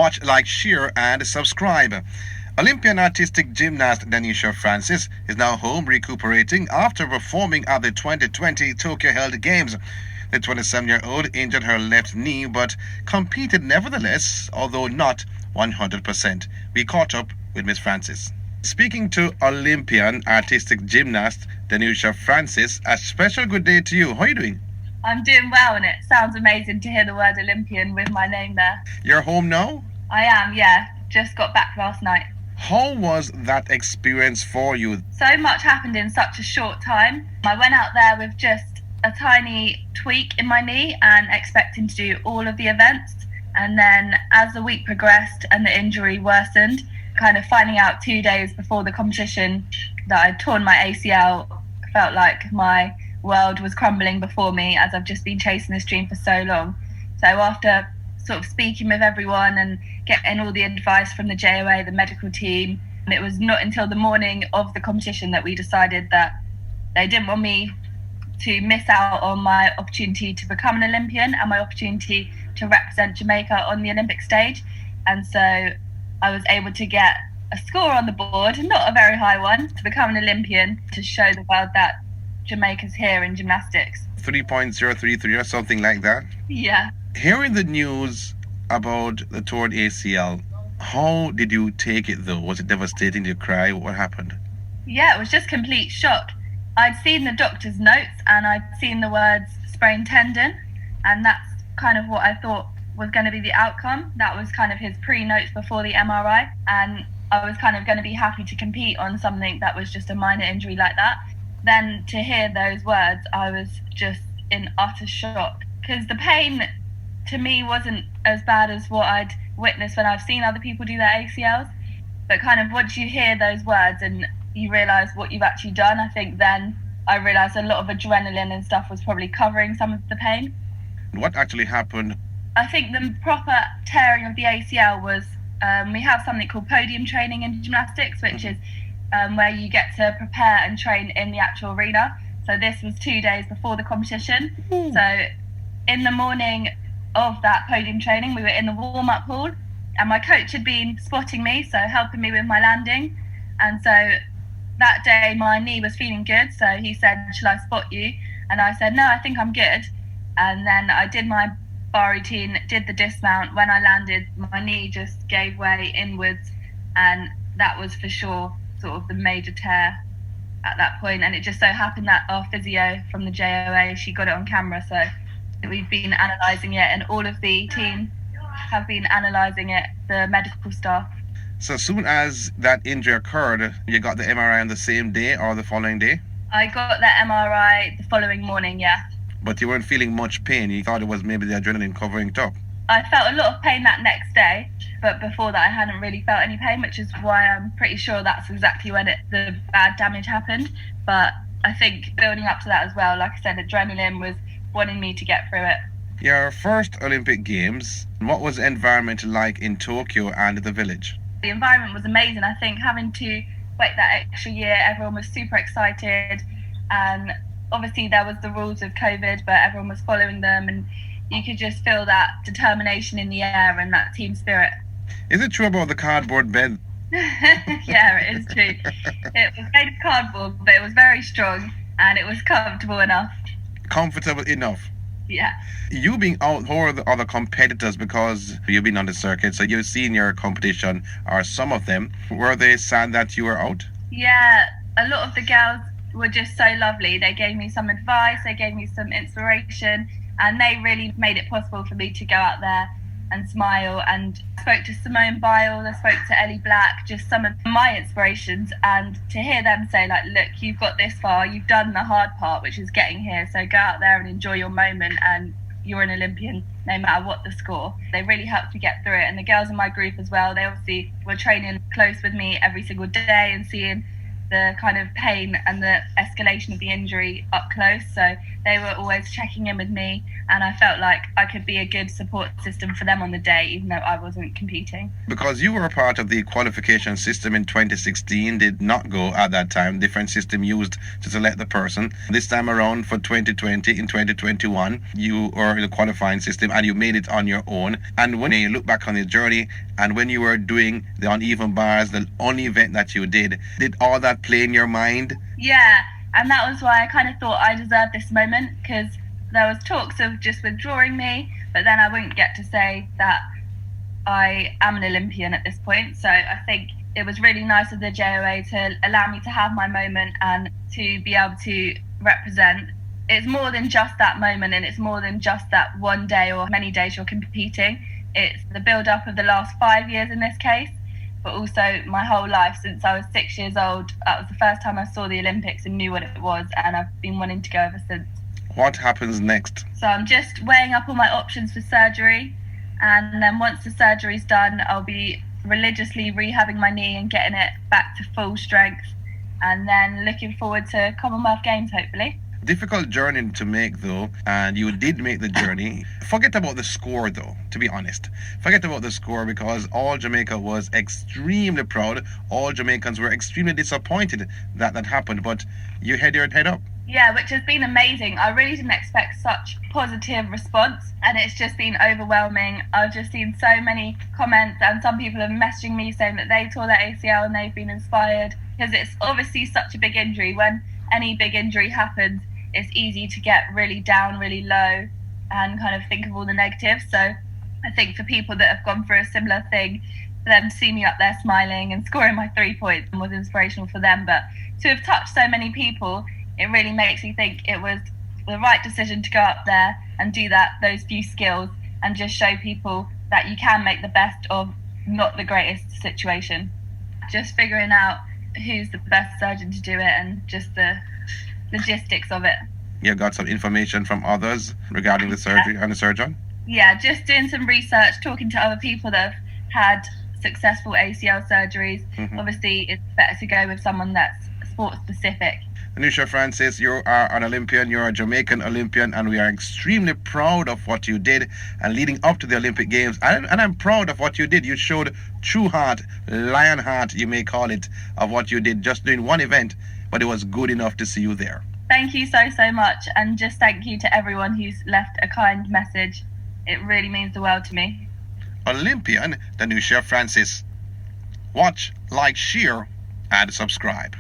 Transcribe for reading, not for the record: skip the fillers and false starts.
watch, like, share, and subscribe. Olympian artistic gymnast Danusia Francis is now home recuperating after performing at the 2020 Tokyo held games. The 27-year-old injured her left knee but competed nevertheless, although not 100%. We caught up with Miss Francis. Speaking to Olympian artistic gymnast Danusia Francis, a special good day to you. How are you doing? I'm doing well, and it sounds amazing to hear the word Olympian with my name there. You're home now? I am, yeah. Just got back last night. How was that experience for you? So much happened in such a short time. I went out there with just a tiny tweak in my knee and expecting to do all of the events. And then as the week progressed and the injury worsened, kind of finding out 2 days before the competition that I'd torn my ACL, felt like my world was crumbling before me, as I've just been chasing this dream for so long. So after sort of speaking with everyone and getting all the advice from the JOA, the medical team, and it was not until the morning of the competition that we decided that they didn't want me to miss out on my opportunity to become an Olympian and my opportunity to represent Jamaica on the Olympic stage. And so I was able to get a score on the board, not a very high one, to become an Olympian, to show the world that Jamaica's here in gymnastics. 3.033 or something like that? Yeah. Hearing the news about the torn ACL, how did you take it though? Was it devastating? Did you cry? What happened? Yeah, it was just complete shock. I'd seen the doctor's notes and I'd seen the words sprained tendon, and that's kind of what I thought was going to be the outcome. That was kind of his pre-notes before the MRI, and I was kind of going to be happy to compete on something that was just a minor injury like that. Then to hear those words, I was just in utter shock, because the pain to me wasn't as bad as what I'd witnessed when I've seen other people do their ACLs. But kind of once you hear those words and you realise what you've actually done, I think then I realised a lot of adrenaline and stuff was probably covering some of the pain. What actually happened? I think the proper tearing of the ACL was, we have something called podium training in gymnastics, which is where you get to prepare and train in the actual arena. So this was 2 days before the competition. So in the morning of that podium training, we were in the warm-up hall, and my coach had been spotting me, so helping me with my landing. And so that day my knee was feeling good, so he said, "Shall I spot you?" And I said, "No, I think I'm good." And then I did my bar routine, did the dismount. When I landed, my knee just gave way inwards, and that was for sure sort of the major tear at that point. And it just so happened that our physio from the JOA, she got it on camera, so we've been analysing it, and all of the team have been analysing it, the medical staff. So as soon as that injury occurred, you got the MRI on the same day or the following day? I got the MRI the following morning, yeah. But you weren't feeling much pain. You thought it was maybe the adrenaline covering it up. I felt a lot of pain that next day, but before that I hadn't really felt any pain, which is why I'm pretty sure that's exactly when the bad damage happened. But I think building up to that as well, like I said, adrenaline was wanting me to get through it. Your first Olympic Games, what was the environment like in Tokyo and the village? The environment was amazing. I think having to wait that extra year, everyone was super excited, and obviously there was the rules of COVID, but everyone was following them, and you could just feel that determination in the air and that team spirit. Is it true about the cardboard bed? Yeah, it is true. It was made of cardboard, but it was very strong and it was comfortable enough. Comfortable enough? Yeah. You being out, who are the other competitors, because you've been on the circuit, so you've seen your competition, or some of them. Were they sad that you were out? Yeah, a lot of the girls were just so lovely. They gave me some advice, they gave me some inspiration, and they really made it possible for me to go out there and smile. And I spoke to Simone Biles, I spoke to Ellie Black, just some of my inspirations, and to hear them say, like, look, you've got this far, you've done the hard part, which is getting here, so go out there and enjoy your moment, and you're an Olympian no matter what the score. They really helped me get through it. And the girls in my group as well, they obviously were training close with me every single day and seeing the kind of pain and the escalation of the injury up close, so they were always checking in with me, and I felt like I could be a good support system for them on the day, even though I wasn't competing. Because you were a part of the qualification system in 2016, did not go at that time. Different system used to select the person. This time around for 2020, in 2021, you were in the qualifying system and you made it on your own. And when you look back on the journey and when you were doing the uneven bars, the only event that you did all that play in your mind? Yeah, and that was why I kind of thought I deserved this moment, because there was talks of just withdrawing me, but then I wouldn't get to say that I am an Olympian at this point. So I think it was really nice of the JOA to allow me to have my moment and to be able to represent. It's more than just that moment, and it's more than just that one day or many days you're competing. It's the build-up of the last 5 years in this case, but also my whole life since I was 6 years old. That was the first time I saw the Olympics and knew what it was, and I've been wanting to go ever since. What happens next? So I'm just weighing up all my options for surgery, and then once the surgery's done, I'll be religiously rehabbing my knee and getting it back to full strength, and then looking forward to Commonwealth Games, hopefully. Difficult journey to make though, and you did make the journey. Forget about the score though, to be honest. Forget about the score, because all Jamaica was extremely proud. All Jamaicans were extremely disappointed that happened, but you had your head up. Yeah, which has been amazing. I really didn't expect such positive response, and it's just been overwhelming. I've just seen so many comments, and some people are messaging me saying that they tore their ACL and they've been inspired, because it's obviously such a big injury. When any big injury happens, it's easy to get really down, really low, and kind of think of all the negatives. So I think for people that have gone through a similar thing, for them to see me up there smiling and scoring my 3 points was inspirational for them. But to have touched so many people, it really makes me think it was the right decision to go up there and do those few skills, and just show people that you can make the best of not the greatest situation. Just figuring out who's the best surgeon to do it, and just the logistics of it. You got some information from others regarding the surgery and the surgeon? Yeah, just doing some research, talking to other people that have had successful ACL surgeries. Mm-hmm. Obviously, it's better to go with someone that's sport specific. Danusia Francis, you are an Olympian, you're a Jamaican Olympian, and we are extremely proud of what you did and leading up to the Olympic Games. And I'm proud of what you did. You showed true heart, lion heart, you may call it, of what you did, just doing one event, but it was good enough to see you there. Thank you so much, and just thank you to everyone who's left a kind message. It really means the world to me. Olympian Danusia Francis. Watch, like, share, and subscribe.